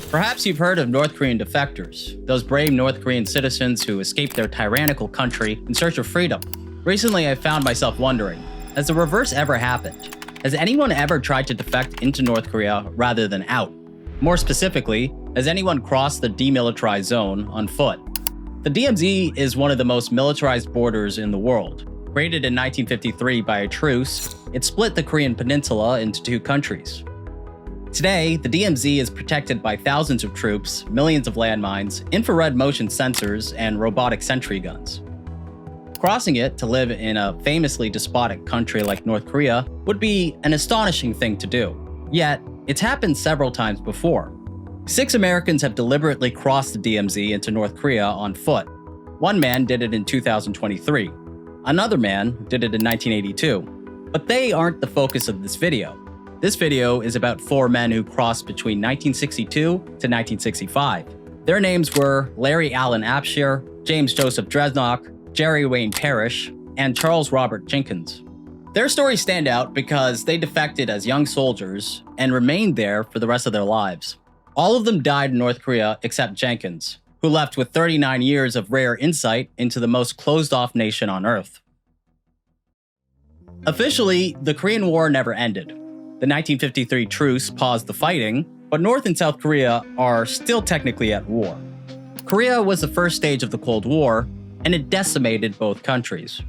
Perhaps you've heard of North Korean defectors, those brave North Korean citizens who escaped their tyrannical country in search of freedom. Recently, I found myself wondering, has the reverse ever happened? Has anyone ever tried to defect into North Korea rather than out? More specifically, has anyone crossed the demilitarized zone on foot? The DMZ is one of the most militarized borders in the world. Created in 1953 by a truce, it split the Korean peninsula into two countries. Today, the DMZ is protected by thousands of troops, millions of landmines, infrared motion sensors, and robotic sentry guns. Crossing it to live in a famously despotic country like North Korea would be an astonishing thing to do. Yet, it's happened several times before. 6 Americans have deliberately crossed the DMZ into North Korea on foot. One man did it in 2023. Another man did it in 1982. But they aren't the focus of this video. This video is about 4 men who crossed between 1962 to 1965. Their names were Larry Allen Abshire, James Joseph Dresnock, Jerry Wayne Parrish, and Charles Robert Jenkins. Their stories stand out because they defected as young soldiers and remained there for the rest of their lives. All of them died in North Korea except Jenkins, who left with 39 years of rare insight into the most closed-off nation on Earth. Officially, the Korean War never ended. The 1953 truce paused the fighting, but North and South Korea are still technically at war. Korea was the first stage of the Cold War, and it decimated both countries.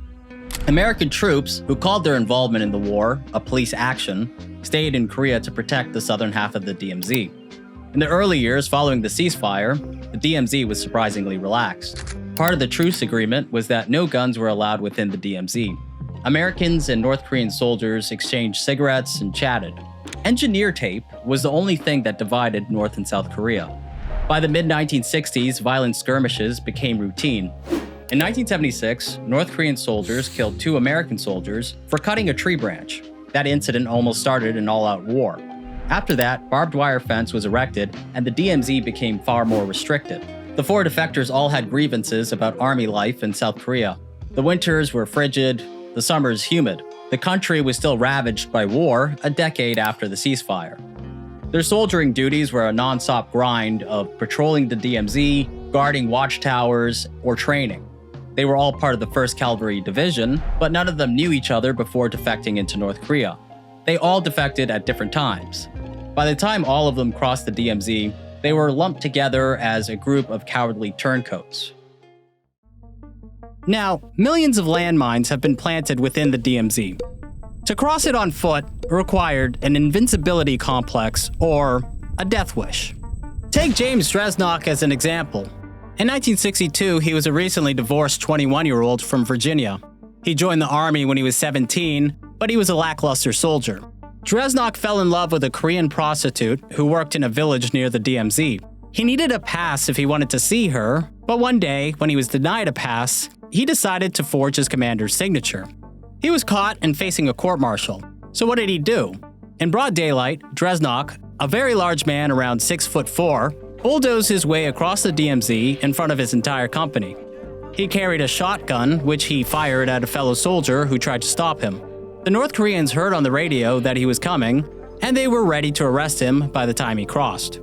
American troops, who called their involvement in the war a police action, stayed in Korea to protect the southern half of the DMZ. In the early years following the ceasefire, the DMZ was surprisingly relaxed. Part of the truce agreement was that no guns were allowed within the DMZ. Americans and North Korean soldiers exchanged cigarettes and chatted. Engineer tape was the only thing that divided North and South Korea. By the mid-1960s, violent skirmishes became routine. In 1976, North Korean soldiers killed 2 American soldiers for cutting a tree branch. That incident almost started an all-out war. After that, barbed wire fence was erected, and the DMZ became far more restricted. The 4 defectors all had grievances about army life in South Korea. The winters were frigid, the summers humid. The country was still ravaged by war a decade after the ceasefire. Their soldiering duties were a non-stop grind of patrolling the DMZ, guarding watchtowers, or training. They were all part of the 1st Cavalry Division, but none of them knew each other before defecting into North Korea. They all defected at different times. By the time all of them crossed the DMZ, they were lumped together as a group of cowardly turncoats. Now, millions of landmines have been planted within the DMZ. To cross it on foot required an invincibility complex or a death wish. Take James Dresnock as an example. In 1962, he was a recently divorced 21-year-old from Virginia. He joined the army when he was 17, but he was a lackluster soldier. Dresnock fell in love with a Korean prostitute who worked in a village near the DMZ. He needed a pass if he wanted to see her, but one day, when he was denied a pass, he decided to forge his commander's signature. He was caught and facing a court-martial. So what did he do? In broad daylight, Dresnock, a very large man around 6'4", bulldozed his way across the DMZ in front of his entire company. He carried a shotgun, which he fired at a fellow soldier who tried to stop him. The North Koreans heard on the radio that he was coming, and they were ready to arrest him by the time he crossed.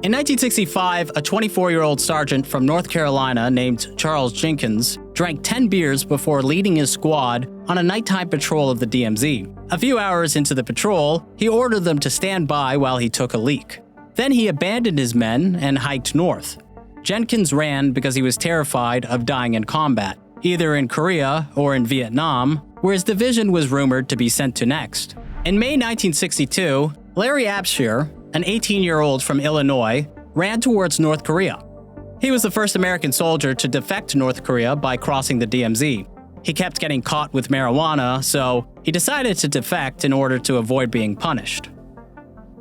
In 1965, a 24-year-old sergeant from North Carolina named Charles Jenkins drank 10 beers before leading his squad on a nighttime patrol of the DMZ. A few hours into the patrol, he ordered them to stand by while he took a leak. Then he abandoned his men and hiked north. Jenkins ran because he was terrified of dying in combat, either in Korea or in Vietnam, where his division was rumored to be sent to next. In May 1962, Larry Abshire, an 18-year-old from Illinois, ran towards North Korea. He was the first American soldier to defect to North Korea by crossing the DMZ. He kept getting caught with marijuana, so he decided to defect in order to avoid being punished.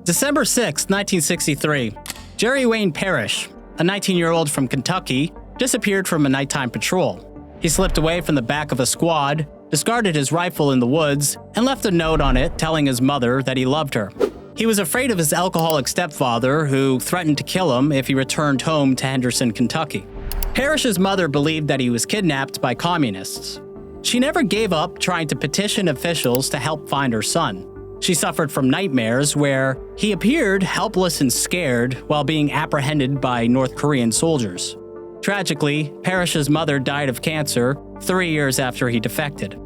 December 6, 1963, Jerry Wayne Parrish, a 19-year-old from Kentucky, disappeared from a nighttime patrol. He slipped away from the back of a squad, discarded his rifle in the woods, and left a note on it telling his mother that he loved her. He was afraid of his alcoholic stepfather, who threatened to kill him if he returned home to Henderson, Kentucky. Parrish's mother believed that he was kidnapped by communists. She never gave up trying to petition officials to help find her son. She suffered from nightmares where he appeared helpless and scared while being apprehended by North Korean soldiers. Tragically, Parrish's mother died of cancer 3 years after he defected.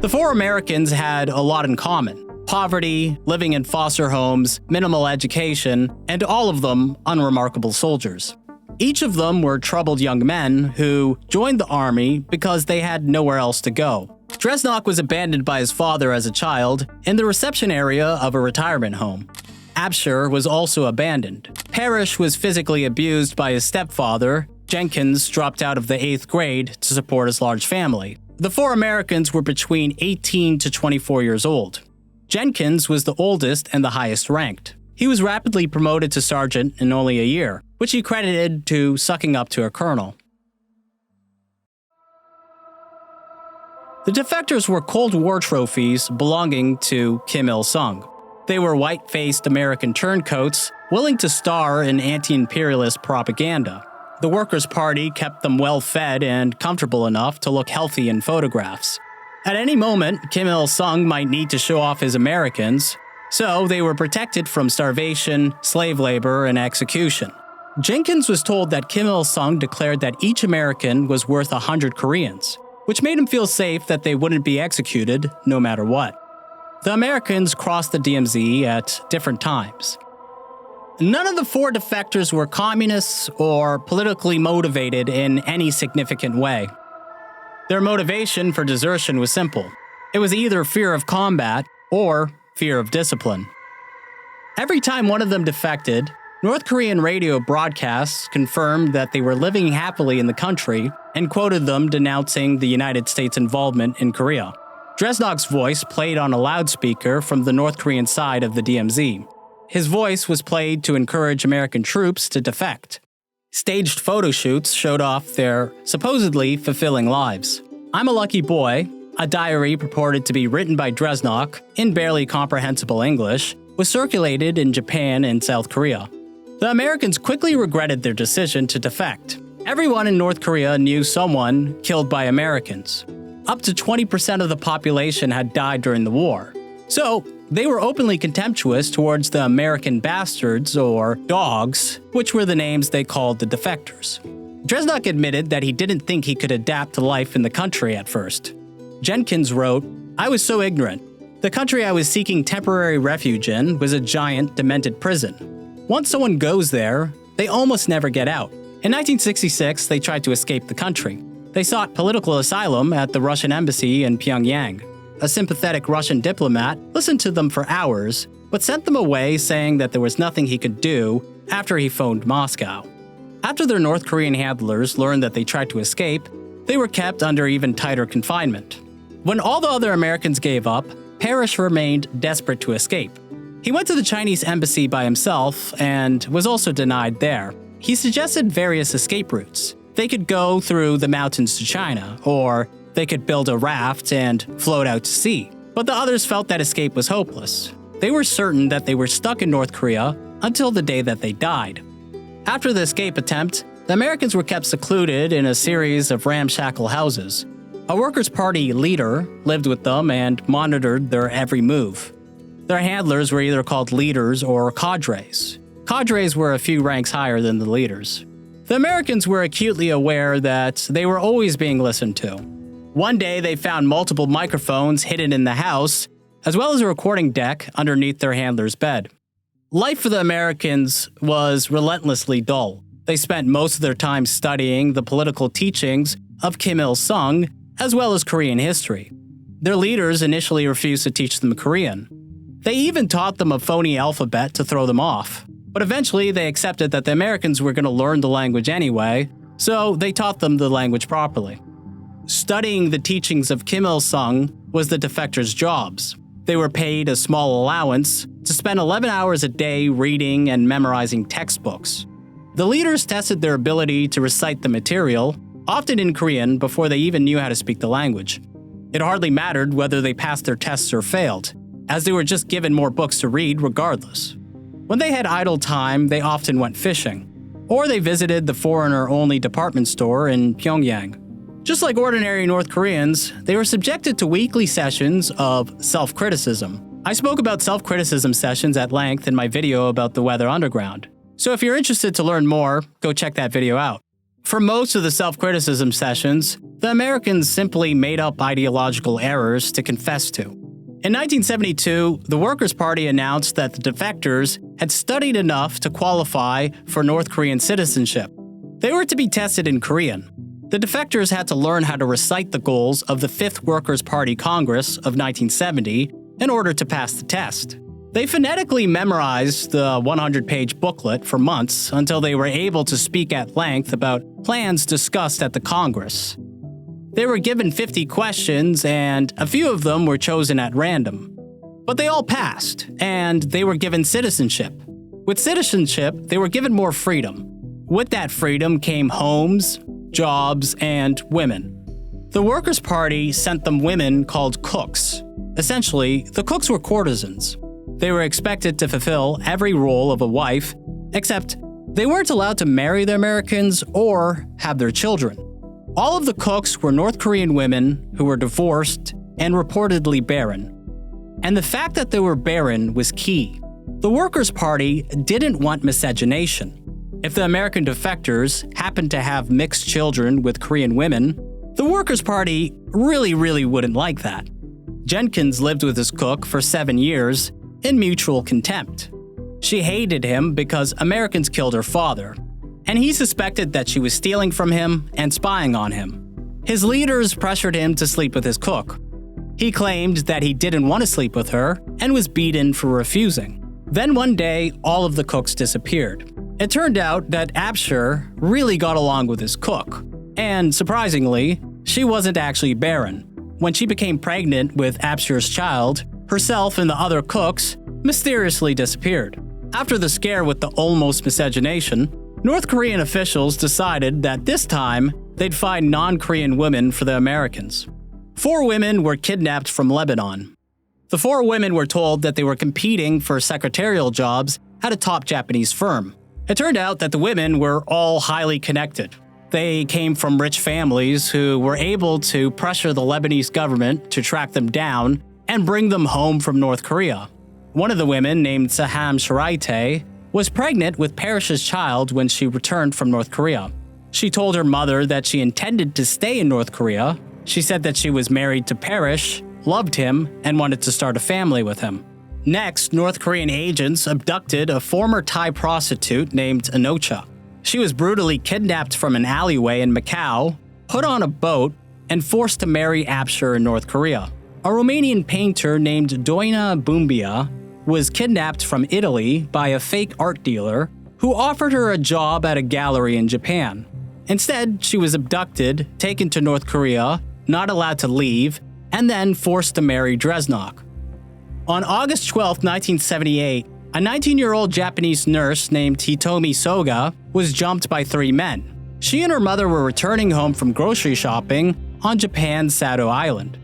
The four Americans had a lot in common: poverty, living in foster homes, minimal education, and all of them unremarkable soldiers. Each of them were troubled young men who joined the army because they had nowhere else to go. Dresnok was abandoned by his father as a child in the reception area of a retirement home. Abshur was also abandoned. Parrish was physically abused by his stepfather. Jenkins dropped out of the 8th grade to support his large family. The four Americans were between 18 to 24 years old. Jenkins was the oldest and the highest ranked. He was rapidly promoted to sergeant in only a year, which he credited to sucking up to a colonel. The defectors were Cold War trophies belonging to Kim Il-sung. They were white-faced American turncoats willing to star in anti-imperialist propaganda. The Workers' Party kept them well-fed and comfortable enough to look healthy in photographs. At any moment, Kim Il-sung might need to show off his Americans, so they were protected from starvation, slave labor, and execution. Jenkins was told that Kim Il-sung declared that each American was worth 100 Koreans, which made him feel safe that they wouldn't be executed no matter what. The Americans crossed the DMZ at different times. None of the four defectors were communists or politically motivated in any significant way. Their motivation for desertion was simple. It was either fear of combat or fear of discipline. Every time one of them defected, North Korean radio broadcasts confirmed that they were living happily in the country and quoted them denouncing the United States' involvement in Korea. Dresnok's voice played on a loudspeaker from the North Korean side of the DMZ. His voice was played to encourage American troops to defect. Staged photo shoots showed off their supposedly fulfilling lives. I'm a Lucky Boy, a diary purported to be written by Dresnok in barely comprehensible English, was circulated in Japan and South Korea. The Americans quickly regretted their decision to defect. Everyone in North Korea knew someone killed by Americans. Up to 20% of the population had died during the war. So, they were openly contemptuous towards the American bastards, or dogs, which were the names they called the defectors. Dresnok admitted that he didn't think he could adapt to life in the country at first. Jenkins wrote, "I was so ignorant. The country I was seeking temporary refuge in was a giant, demented prison. Once someone goes there, they almost never get out. In 1966, they tried to escape the country. They sought political asylum at the Russian embassy in Pyongyang. A sympathetic Russian diplomat listened to them for hours, but sent them away saying that there was nothing he could do after he phoned Moscow. After their North Korean handlers learned that they tried to escape, they were kept under even tighter confinement. When all the other Americans gave up, Parrish remained desperate to escape. He went to the Chinese embassy by himself and was also denied there. He suggested various escape routes. They could go through the mountains to China, or they could build a raft and float out to sea. But the others felt that escape was hopeless. They were certain that they were stuck in North Korea until the day that they died. After the escape attempt, the Americans were kept secluded in a series of ramshackle houses. A Workers' Party leader lived with them and monitored their every move. Their handlers were either called leaders or cadres. Cadres were a few ranks higher than the leaders. The Americans were acutely aware that they were always being listened to. One day, they found multiple microphones hidden in the house, as well as a recording deck underneath their handler's bed. Life for the Americans was relentlessly dull. They spent most of their time studying the political teachings of Kim Il-sung, as well as Korean history. Their leaders initially refused to teach them Korean. They even taught them a phony alphabet to throw them off. But eventually, they accepted that the Americans were going to learn the language anyway, so they taught them the language properly. Studying the teachings of Kim Il-sung was the defectors' jobs. They were paid a small allowance to spend 11 hours a day reading and memorizing textbooks. The leaders tested their ability to recite the material, often in Korean, before they even knew how to speak the language. It hardly mattered whether they passed their tests or failed, as they were just given more books to read regardless. When they had idle time, they often went fishing, or they visited the foreigner-only department store in Pyongyang. Just like ordinary North Koreans, they were subjected to weekly sessions of self-criticism. I spoke about self-criticism sessions at length in my video about the Weather Underground. So if you're interested to learn more, go check that video out. For most of the self-criticism sessions, the Americans simply made up ideological errors to confess to. In 1972, the Workers' Party announced that the defectors had studied enough to qualify for North Korean citizenship. They were to be tested in Korean. The defectors had to learn how to recite the goals of the Fifth Workers' Party Congress of 1970 in order to pass the test. They phonetically memorized the 100-page booklet for months until they were able to speak at length about plans discussed at the Congress. They were given 50 questions, and a few of them were chosen at random. But they all passed, and they were given citizenship. With citizenship, they were given more freedom. With that freedom came homes, jobs, and women. The Workers' Party sent them women called cooks. Essentially, the cooks were courtesans. They were expected to fulfill every role of a wife, except they weren't allowed to marry the Americans or have their children. All of the cooks were North Korean women who were divorced and reportedly barren. And the fact that they were barren was key. The Workers' Party didn't want miscegenation. If the American defectors happened to have mixed children with Korean women, the Workers' Party really wouldn't like that. Jenkins lived with his cook for 7 years in mutual contempt. She hated him because Americans killed her father, and he suspected that she was stealing from him and spying on him. His leaders pressured him to sleep with his cook. He claimed that he didn't want to sleep with her and was beaten for refusing. Then one day, all of the cooks disappeared. It turned out that Abshur really got along with his cook, and surprisingly, she wasn't actually barren. When she became pregnant with Abshur's child, herself and the other cooks mysteriously disappeared. After the scare with the almost miscegenation, North Korean officials decided that this time they'd find non-Korean women for the Americans. 4 women were kidnapped from Lebanon. The 4 women were told that they were competing for secretarial jobs at a top Japanese firm. It turned out that the women were all highly connected. They came from rich families who were able to pressure the Lebanese government to track them down and bring them home from North Korea. One of the women, named Saham Sharaite, was pregnant with Parish's child when she returned from North Korea. She told her mother that she intended to stay in North Korea. She said that she was married to Parish, loved him, and wanted to start a family with him. Next, North Korean agents abducted a former Thai prostitute named Anocha. She was brutally kidnapped from an alleyway in Macau, put on a boat, and forced to marry Abshur in North Korea. A Romanian painter named Doina Bumbia was kidnapped from Italy by a fake art dealer who offered her a job at a gallery in Japan. Instead, she was abducted, taken to North Korea, not allowed to leave, and then forced to marry Dresnok. On August 12, 1978, a 19-year-old Japanese nurse named Hitomi Soga was jumped by 3 men. She and her mother were returning home from grocery shopping on Japan's Sado Island.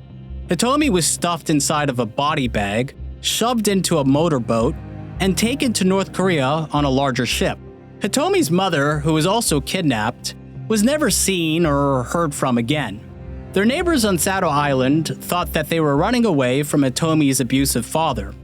Hitomi was stuffed inside of a body bag, shoved into a motorboat, and taken to North Korea on a larger ship. Hitomi's mother, who was also kidnapped, was never seen or heard from again. Their neighbors on Sado Island thought that they were running away from Hitomi's abusive father.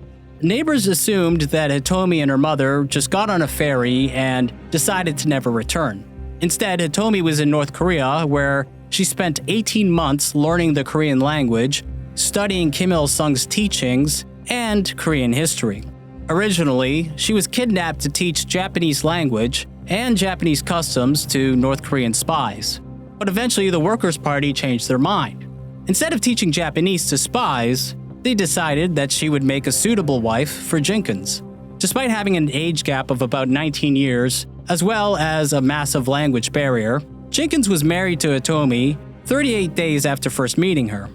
Neighbors assumed that Hitomi and her mother just got on a ferry and decided to never return. Instead, Hitomi was in North Korea, where she spent 18 months learning the Korean language, studying Kim Il-sung's teachings, and Korean history. Originally, she was kidnapped to teach Japanese language and Japanese customs to North Korean spies. But eventually, the Workers' Party changed their mind. Instead of teaching Japanese to spies, they decided that she would make a suitable wife for Jenkins. Despite having an age gap of about 19 years, as well as a massive language barrier, Jenkins was married to Hitomi 38 days after first meeting her.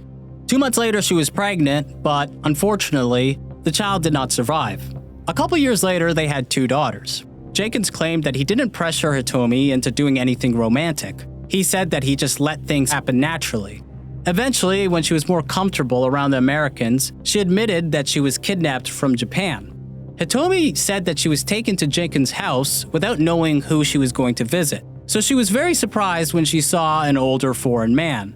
2 months later, she was pregnant, but unfortunately, the child did not survive. A couple years later, they had 2 daughters. Jenkins claimed that he didn't pressure Hitomi into doing anything romantic. He said that he just let things happen naturally. Eventually, when she was more comfortable around the Americans, she admitted that she was kidnapped from Japan. Hitomi said that she was taken to Jenkins' house without knowing who she was going to visit, so she was very surprised when she saw an older foreign man.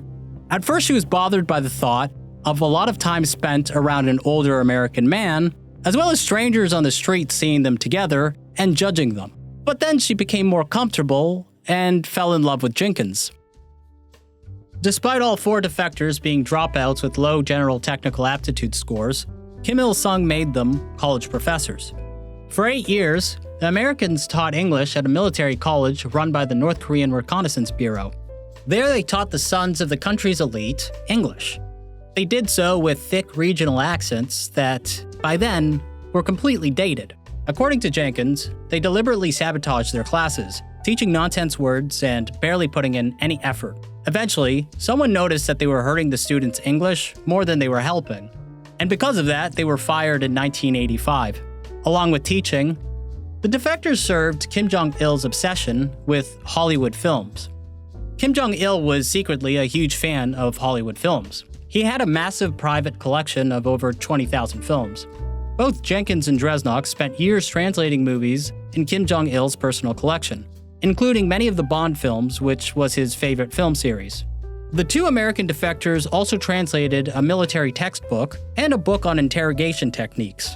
At first, she was bothered by the thought of a lot of time spent around an older American man, as well as strangers on the street seeing them together and judging them. But then she became more comfortable and fell in love with Jenkins. Despite all 4 defectors being dropouts with low general technical aptitude scores, Kim Il-sung made them college professors. For 8 years, the Americans taught English at a military college run by the North Korean Reconnaissance Bureau. There they taught the sons of the country's elite English. They did so with thick regional accents that, by then, were completely dated. According to Jenkins, they deliberately sabotaged their classes, teaching nonsense words and barely putting in any effort. Eventually, someone noticed that they were hurting the students' English more than they were helping. And because of that, they were fired in 1985. Along with teaching, the defectors served Kim Jong-il's obsession with Hollywood films. Kim Jong-il was secretly a huge fan of Hollywood films. He had a massive private collection of over 20,000 films. Both Jenkins and Dresnok spent years translating movies in Kim Jong-il's personal collection, including many of the Bond films, which was his favorite film series. The 2 American defectors also translated a military textbook and a book on interrogation techniques.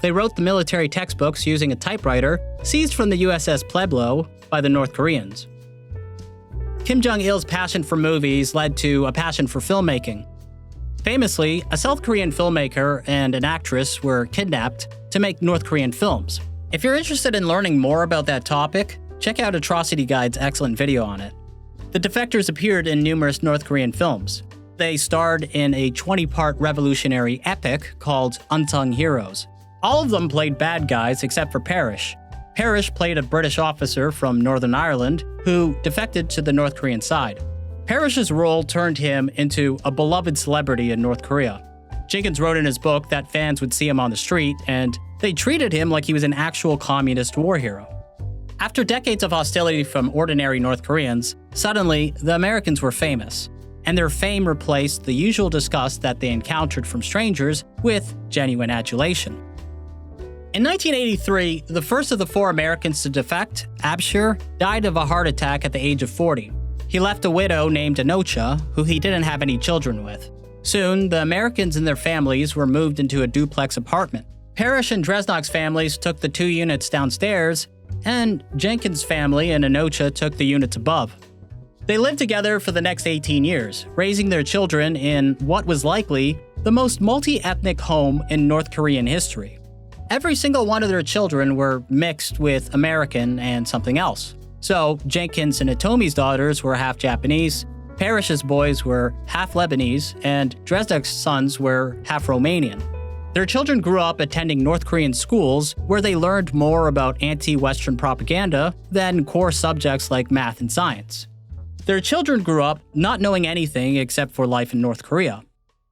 They wrote the military textbooks using a typewriter seized from the USS Pueblo by the North Koreans. Kim Jong-il's passion for movies led to a passion for filmmaking. Famously, a South Korean filmmaker and an actress were kidnapped to make North Korean films. If you're interested in learning more about that topic, check out Atrocity Guide's excellent video on it. The defectors appeared in numerous North Korean films. They starred in a 20-part revolutionary epic called Unsung Heroes. All of them played bad guys except for Parrish. Parrish played a British officer from Northern Ireland who defected to the North Korean side. Parrish's role turned him into a beloved celebrity in North Korea. Jenkins wrote in his book that fans would see him on the street, and they treated him like he was an actual communist war hero. After decades of hostility from ordinary North Koreans, suddenly the Americans were famous, and their fame replaced the usual disgust that they encountered from strangers with genuine adulation. In 1983, the first of the 4 Americans to defect, Abshir, died of a heart attack at the age of 40. He left a widow named Anocha, who he didn't have any children with. Soon, the Americans and their families were moved into a duplex apartment. Parrish and Dresnok's families took the 2 units downstairs, and Jenkins' family and Anocha took the units above. They lived together for the next 18 years, raising their children in what was likely the most multi-ethnic home in North Korean history. Every single one of their children were mixed with American and something else. So, Jenkins and Atomi's daughters were half Japanese, Parrish's boys were half Lebanese, and Dresnok's sons were half Romanian. Their children grew up attending North Korean schools where they learned more about anti-Western propaganda than core subjects like math and science. Their children grew up not knowing anything except for life in North Korea.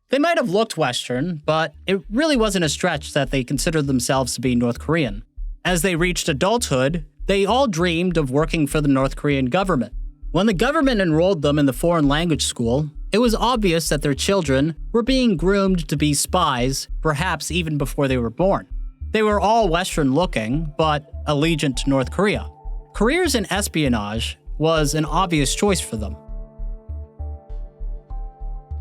They might have looked Western, but it really wasn't a stretch that they considered themselves to be North Korean. As they reached adulthood, they all dreamed of working for the North Korean government. When the government enrolled them in the foreign language school, it was obvious that their children were being groomed to be spies, perhaps even before they were born. They were all Western-looking, but allegiant to North Korea. Careers in espionage was an obvious choice for them.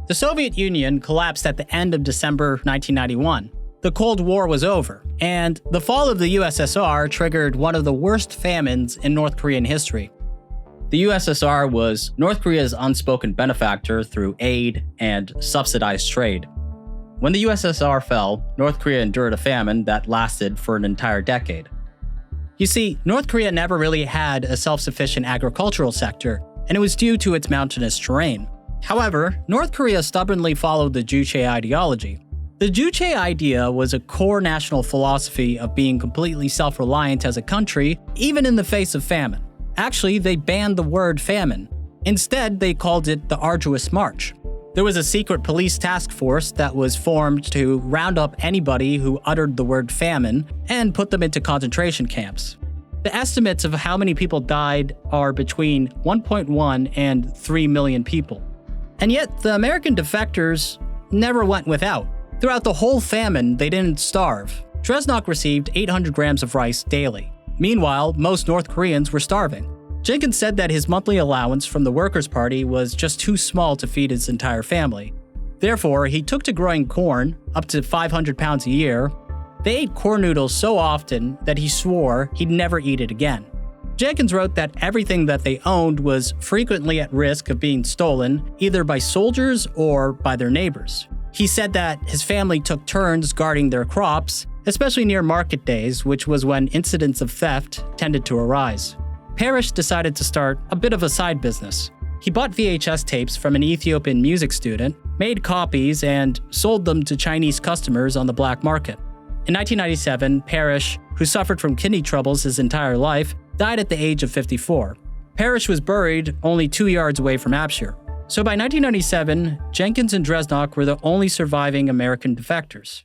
The Soviet Union collapsed at the end of December 1991. The Cold War was over, and the fall of the USSR triggered one of the worst famines in North Korean history. The USSR was North Korea's unspoken benefactor through aid and subsidized trade. When the USSR fell, North Korea endured a famine that lasted for an entire decade. You see, North Korea never really had a self-sufficient agricultural sector, and it was due to its mountainous terrain. However, North Korea stubbornly followed the Juche ideology. The Juche idea was a core national philosophy of being completely self-reliant as a country, even in the face of famine. Actually, they banned the word famine. Instead, they called it the Arduous March. There was a secret police task force that was formed to round up anybody who uttered the word famine and put them into concentration camps. The estimates of how many people died are between 1.1 and 3 million people. And yet, the American defectors never went without. Throughout the whole famine, they didn't starve. Dresnok received 800 grams of rice daily. Meanwhile, most North Koreans were starving. Jenkins said that his monthly allowance from the Workers' Party was just too small to feed his entire family. Therefore, he took to growing corn, up to 500 pounds a year. They ate corn noodles so often that he swore he'd never eat it again. Jenkins wrote that everything that they owned was frequently at risk of being stolen, either by soldiers or by their neighbors. He said that his family took turns guarding their crops, especially near market days, which was when incidents of theft tended to arise. Parrish decided to start a bit of a side business. He bought VHS tapes from an Ethiopian music student, made copies, and sold them to Chinese customers on the black market. In 1997, Parrish, who suffered from kidney troubles his entire life, died at the age of 54. Parrish was buried only 2 yards away from Abshire. So by 1997, Jenkins and Dresnok were the only surviving American defectors.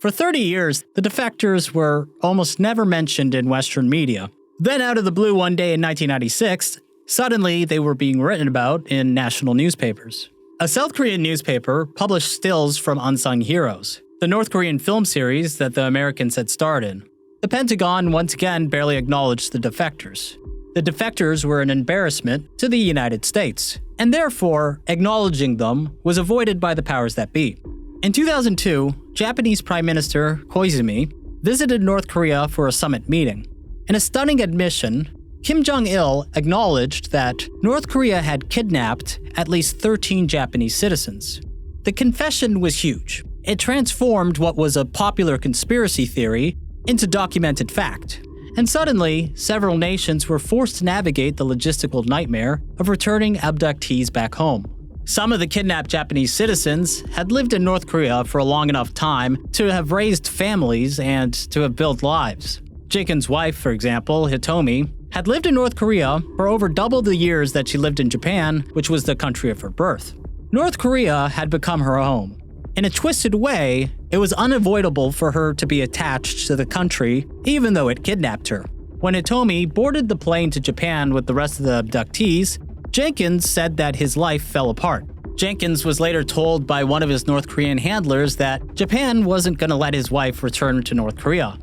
For 30 years, the defectors were almost never mentioned in Western media. Then out of the blue one day in 1996, suddenly they were being written about in national newspapers. A South Korean newspaper published stills from Unsung Heroes, the North Korean film series that the Americans had starred in. The Pentagon once again barely acknowledged the defectors. The defectors were an embarrassment to the United States, and therefore, acknowledging them was avoided by the powers that be. In 2002, Japanese Prime Minister Koizumi visited North Korea for a summit meeting. In a stunning admission, Kim Jong-il acknowledged that North Korea had kidnapped at least 13 Japanese citizens. The confession was huge. It transformed what was a popular conspiracy theory into documented fact. And suddenly, several nations were forced to navigate the logistical nightmare of returning abductees back home. Some of the kidnapped Japanese citizens had lived in North Korea for a long enough time to have raised families and to have built lives. Jenkins' wife, for example, Hitomi, had lived in North Korea for over double the years that she lived in Japan, which was the country of her birth. North Korea had become her home. In a twisted way, it was unavoidable for her to be attached to the country, even though it kidnapped her. When Hitomi boarded the plane to Japan with the rest of the abductees, Jenkins said that his life fell apart. Jenkins was later told by one of his North Korean handlers that Japan wasn't going to let his wife return to North Korea.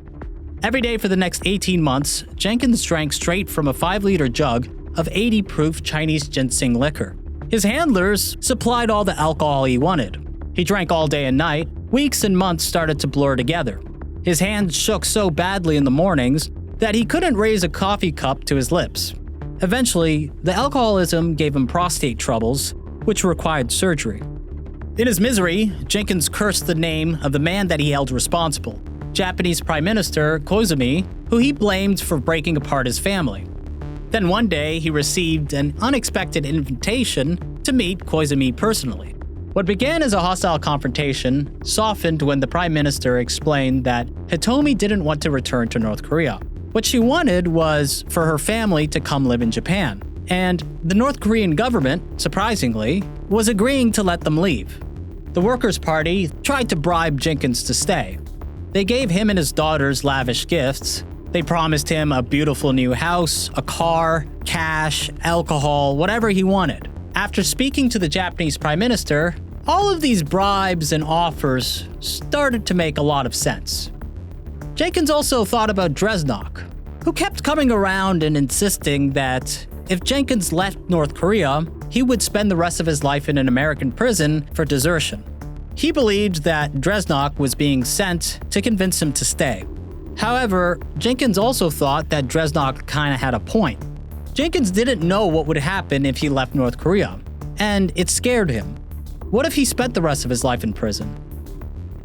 Every day for the next 18 months, Jenkins drank straight from a 5-liter jug of 80-proof Chinese ginseng liquor. His handlers supplied all the alcohol he wanted. He drank all day and night. Weeks and months started to blur together. His hands shook so badly in the mornings that he couldn't raise a coffee cup to his lips. Eventually, the alcoholism gave him prostate troubles, which required surgery. In his misery, Jenkins cursed the name of the man that he held responsible, Japanese Prime Minister Koizumi, who he blamed for breaking apart his family. Then one day, he received an unexpected invitation to meet Koizumi personally. What began as a hostile confrontation softened when the Prime Minister explained that Hitomi didn't want to return to North Korea. What she wanted was for her family to come live in Japan, and the North Korean government, surprisingly, was agreeing to let them leave. The Workers' Party tried to bribe Jenkins to stay. They gave him and his daughters lavish gifts. They promised him a beautiful new house, a car, cash, alcohol, whatever he wanted. After speaking to the Japanese Prime Minister, all of these bribes and offers started to make a lot of sense. Jenkins also thought about Dresnok, who kept coming around and insisting that if Jenkins left North Korea, he would spend the rest of his life in an American prison for desertion. He believed that Dresnok was being sent to convince him to stay. However, Jenkins also thought that Dresnok kinda had a point. Jenkins didn't know what would happen if he left North Korea, and it scared him. What if he spent the rest of his life in prison?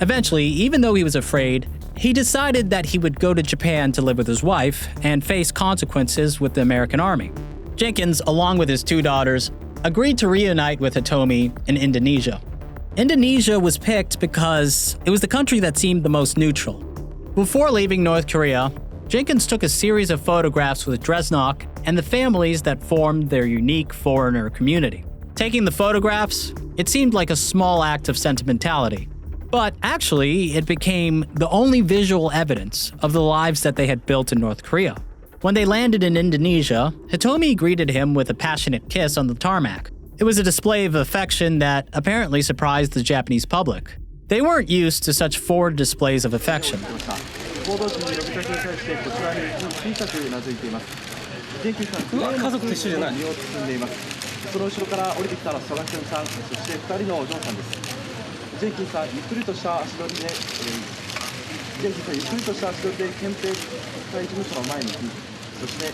Eventually, even though he was afraid, he decided that he would go to Japan to live with his wife and face consequences with the American Army. Jenkins, along with his 2 daughters, agreed to reunite with Hitomi in Indonesia. Indonesia was picked because it was the country that seemed the most neutral. Before leaving North Korea, Jenkins took a series of photographs with Dresnok and the families that formed their unique foreigner community. Taking the photographs, it seemed like a small act of sentimentality. But actually, it became the only visual evidence of the lives that they had built in North Korea. When they landed in Indonesia, Hitomi greeted him with a passionate kiss on the tarmac. It was a display of affection that apparently surprised the Japanese public. They weren't used to such forward displays of affection. その後ろから降りてきたのは曽我さん、そして2人のお嬢さんです。ジェンキンさん、ゆっくりとした足取りで、憲兵隊事務所の前に行き、そして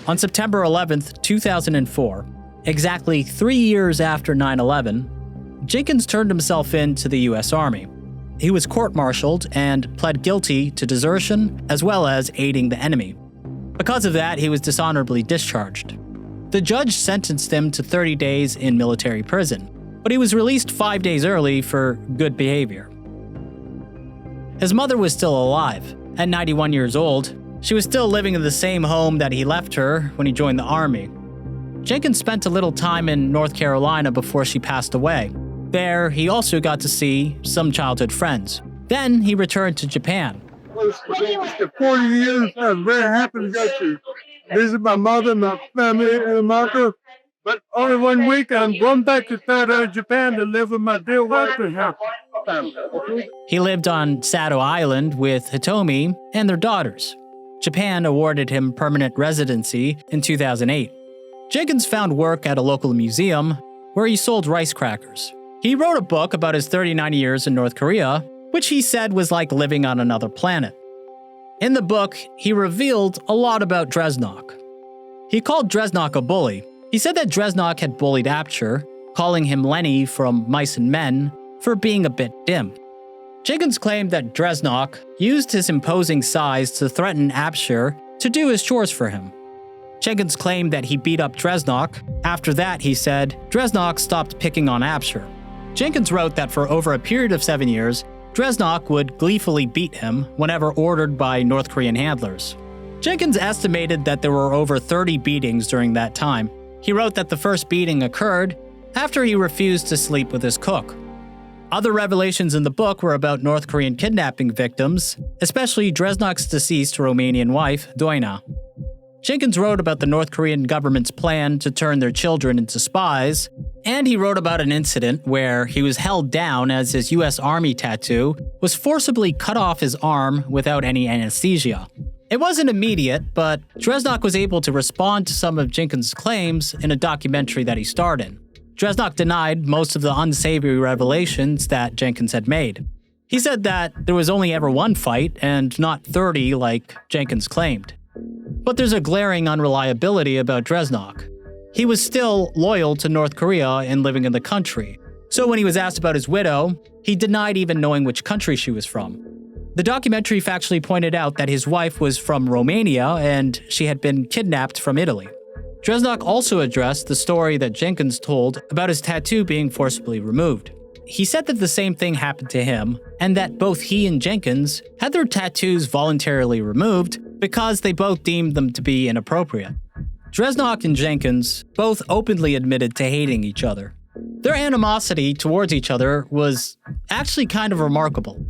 On September 11th, 2004, exactly 3 years after 9/11, Jenkins turned himself in to the U.S. Army. He was court-martialed and pled guilty to desertion as well as aiding the enemy. Because of that, he was dishonorably discharged. The judge sentenced him to 30 days in military prison, but he was released 5 days early for good behavior. His mother was still alive. At 91 years old, she was still living in the same home that he left her when he joined the army. Jenkins spent a little time in North Carolina before she passed away. There, he also got to see some childhood friends. Then he returned to Japan. After 40 years, I'm very happy to go to visit my mother, my family, and America. But only 1 week, I'm going back to Japan to live with my dear wife and her family. He lived on Sato Island with Hitomi and their daughters. Japan awarded him permanent residency in 2008. Jenkins found work at a local museum where he sold rice crackers. He wrote a book about his 39 years in North Korea, which he said was like living on another planet. In the book, he revealed a lot about Dresnok. He called Dresnok a bully. He said that Dresnok had bullied Apture, calling him Lenny from Mice and Men for being a bit dim. Jenkins claimed that Dresnok used his imposing size to threaten Apture to do his chores for him. Jenkins claimed that he beat up Dresnok. After that, he said, Dresnok stopped picking on Apture. Jenkins wrote that for over a period of 7 years, Dresnok would gleefully beat him whenever ordered by North Korean handlers. Jenkins estimated that there were over 30 beatings during that time. He wrote that the first beating occurred after he refused to sleep with his cook. Other revelations in the book were about North Korean kidnapping victims, especially Dresnok's deceased Romanian wife, Doina. Jenkins wrote about the North Korean government's plan to turn their children into spies, and he wrote about an incident where he was held down as his U.S. Army tattoo was forcibly cut off his arm without any anesthesia. It wasn't immediate, but Dresnok was able to respond to some of Jenkins' claims in a documentary that he starred in. Dresnok denied most of the unsavory revelations that Jenkins had made. He said that there was only ever one fight and not 30 like Jenkins claimed. But there's a glaring unreliability about Dresnok. He was still loyal to North Korea and living in the country. So when he was asked about his widow, he denied even knowing which country she was from. The documentary factually pointed out that his wife was from Romania and she had been kidnapped from Italy. Dresnok also addressed the story that Jenkins told about his tattoo being forcibly removed. He said that the same thing happened to him and that both he and Jenkins had their tattoos voluntarily removed because they both deemed them to be inappropriate. Dresnok and Jenkins both openly admitted to hating each other. Their animosity towards each other was actually kind of remarkable.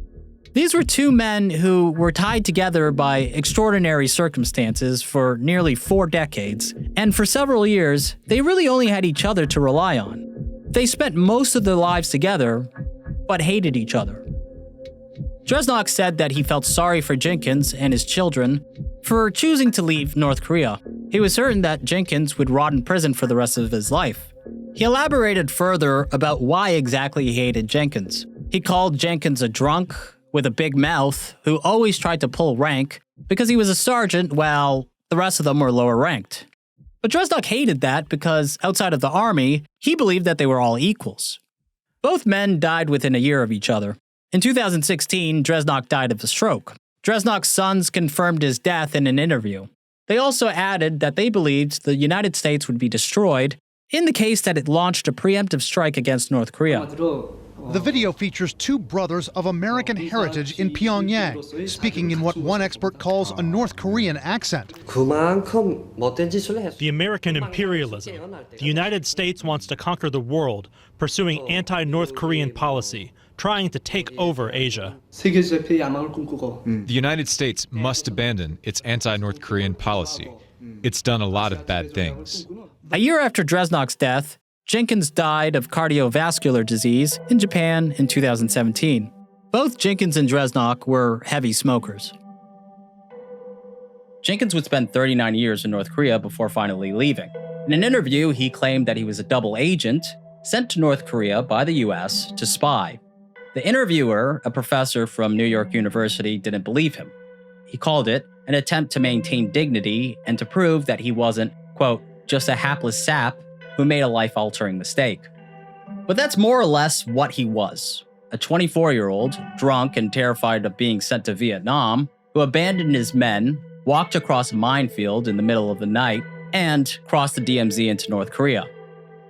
These were two men who were tied together by extraordinary circumstances for nearly 4 decades, and for several years, they really only had each other to rely on. They spent most of their lives together, but hated each other. Dresnok said that he felt sorry for Jenkins and his children for choosing to leave North Korea. He was certain that Jenkins would rot in prison for the rest of his life. He elaborated further about why exactly he hated Jenkins. He called Jenkins a drunk with a big mouth who always tried to pull rank because he was a sergeant while the rest of them were lower ranked. But Dresnok hated that because outside of the army, he believed that they were all equals. Both men died within a year of each other. In 2016, Dresnok died of a stroke. Dresnok's sons confirmed his death in an interview. They also added that they believed the United States would be destroyed in the case that it launched a preemptive strike against North Korea. The video features two brothers of American heritage in Pyongyang, speaking in what one expert calls a North Korean accent. The American imperialism. The United States wants to conquer the world, pursuing anti-North Korean policy, trying to take over Asia. The United States must abandon its anti-North Korean policy. It's done a lot of bad things. A year after Dresnok's death, Jenkins died of cardiovascular disease in Japan in 2017. Both Jenkins and Dresnok were heavy smokers. Jenkins would spend 39 years in North Korea before finally leaving. In an interview, he claimed that he was a double agent sent to North Korea by the US to spy. The interviewer, a professor from New York University, didn't believe him. He called it an attempt to maintain dignity and to prove that he wasn't, quote, just a hapless sap who made a life-altering mistake. But that's more or less what he was. A 24-year-old, drunk and terrified of being sent to Vietnam, who abandoned his men, walked across a minefield in the middle of the night, and crossed the DMZ into North Korea.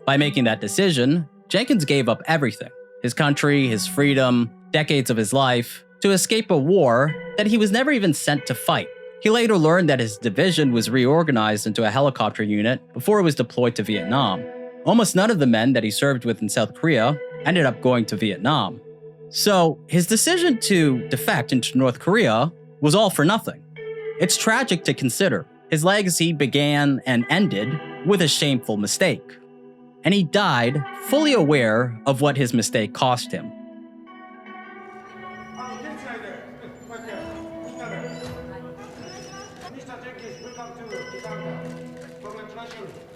By making that decision, Jenkins gave up everything, his country, his freedom, decades of his life, to escape a war that he was never even sent to fight. He later learned that his division was reorganized into a helicopter unit before it was deployed to Vietnam. Almost none of the men that he served with in South Korea ended up going to Vietnam. So his decision to defect into North Korea was all for nothing. It's tragic to consider. His legacy began and ended with a shameful mistake. And he died fully aware of what his mistake cost him. Mr. Jenkins, welcome to Uganda. Congratulations.